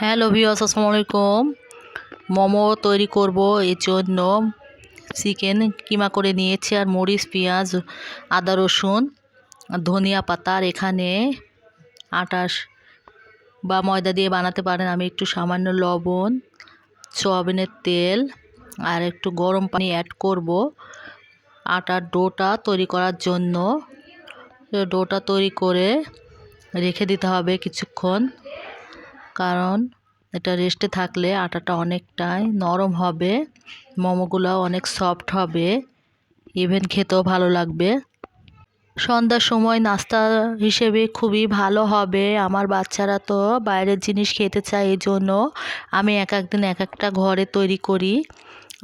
Hello viewers, আসসালামু আলাইকুম। মোমো তৈরি করব, এর জন্য চিকেন কিমা করে নিয়েছি আর মরিচ, পেঁয়াজ, আদা, রসুন, ধনিয়া পাতা। আর এখানে আটা বা ময়দা দিয়ে বানাতে পারেন। আমি একটু সামান্য লবণ, সয়াবিনের তেল আর একটু গরম পানি অ্যাড করব আটার ডোটা তৈরি করার জন্য। ডোটা তৈরি করে রেখে দিতে হবে কিছুক্ষণ, কারণ এটা রেস্টে থাকলে আটাটা অনেকটাই নরম হবে, মোমোগুলো অনেক সফট হবে, ইভেন খেতেও ভালো লাগবে। সন্ধ্যার সময় নাস্তা হিসেবে খুবই ভালো হবে। আমার বাচ্চারা তো বাইরের জিনিস খেতে চায়, এই জন্য আমি এক একদিন এক একটা ঘরে তৈরি করি।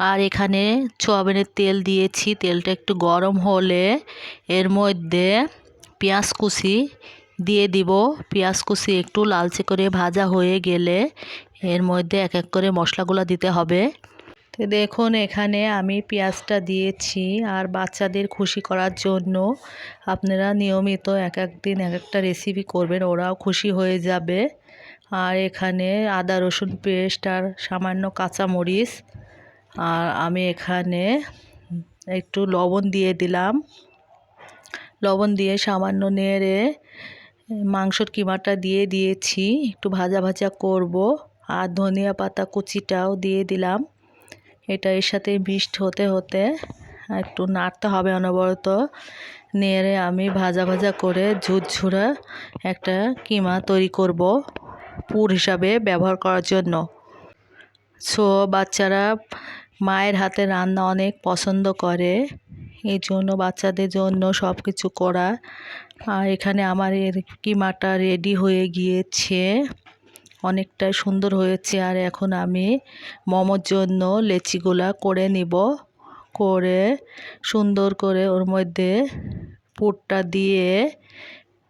আর এখানে সয়াবিনের তেল দিয়েছি, তেলটা একটু গরম হলে এর মধ্যে পেঁয়াজ কুচি দিয়ে দিব। পেঁয়াজ কুচি একটু লালচে করে ভাজা হয়ে গেলে এর মধ্যে এক এক করে মশলাগুলো দিতে হবে। তো দেখুন, এখানে আমি পেঁয়াজটা দিয়েছি। আর বাচ্চাদের খুশি করার জন্য আপনারা নিয়মিত এক এক দিন এক একটা রেসিপি করবেন, ওরাও খুশি হয়ে যাবে। আর এখানে আদা রসুন পেস্ট আর সামান্য কাঁচামরিচ, আর আমি এখানে একটু লবণ দিয়ে দিলাম। লবণ দিয়ে সামান্য নেড়ে মাংসর কিমাটা দিয়ে দিয়েছি, একটু ভাজা ভাজা করব। আর ধনিয়া পাতা কুচিটাও দিয়ে দিলাম। এটা এর সাথে মিক্সড হতে হতে একটু নাড়তে হবে অনবরত। নেড়ে আমি ভাজা ভাজা করে ঝুরঝুরা একটা কিমা তৈরি করব পুর হিসাবে ব্যবহার করার জন্য। বাচ্চারা মায়ের হাতে রান্না অনেক পছন্দ করে, এই জন্য বাচ্চাদের জন্য সব কিছু করা। আর এখানে আমার এর কিমাটা রেডি হয়ে গিয়েছে, অনেকটাই সুন্দর হয়েছে। আর এখন আমি মোমোর জন্য লেচিগুলা করে নিব, করে সুন্দর করে ওর মধ্যে পুরটা দিয়ে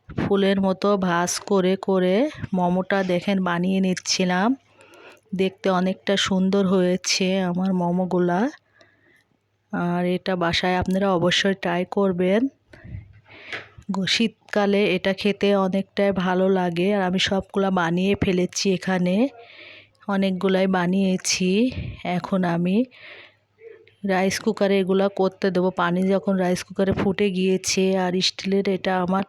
ফুলের মতো ভাঁজ করে করে মোমোটা দেখেন বানিয়ে নিচ্ছিলাম। দেখতে অনেকটা সুন্দর হয়েছে আমার মোমোগুলা। আর এটা বাসায় আপনারা অবশ্যই ট্রাই করবেন। শীতকালে এটা খেতে অনেকটাই ভালো লাগে। আর আমি সবগুলা বানিয়ে ফেলেছি, এখানে অনেকগুলাই বানিয়েছি। এখন আমি রাইস কুকারে এগুলা করতে দেবো। পানি যখন রাইস কুকারে ফুটে গিয়েছে, আর স্টিলের এটা আমার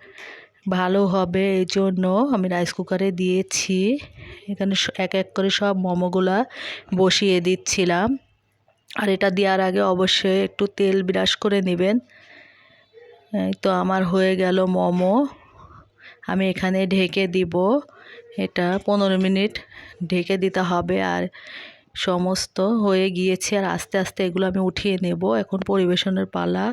ভালো হবে, এই জন্য আমি রাইস কুকারে দিয়েছি। এখানে এক এক করে সব মোমোগুলা বসিয়ে দিচ্ছিলাম। আর এটা দেওয়ার আগে অবশ্যই একটু তেল ব্রাশ করে নেবেন। এই তো আমার হয়ে গেল মোমো। আমি এখানে ঢেকে দিব, এটা 15 মিনিট ঢেকে দিতে হবে। আর সমস্ত হয়ে গিয়েছে, আর আস্তে আস্তে এগুলো আমি উঠিয়ে নেব। এখন পরিবেশনের পালা।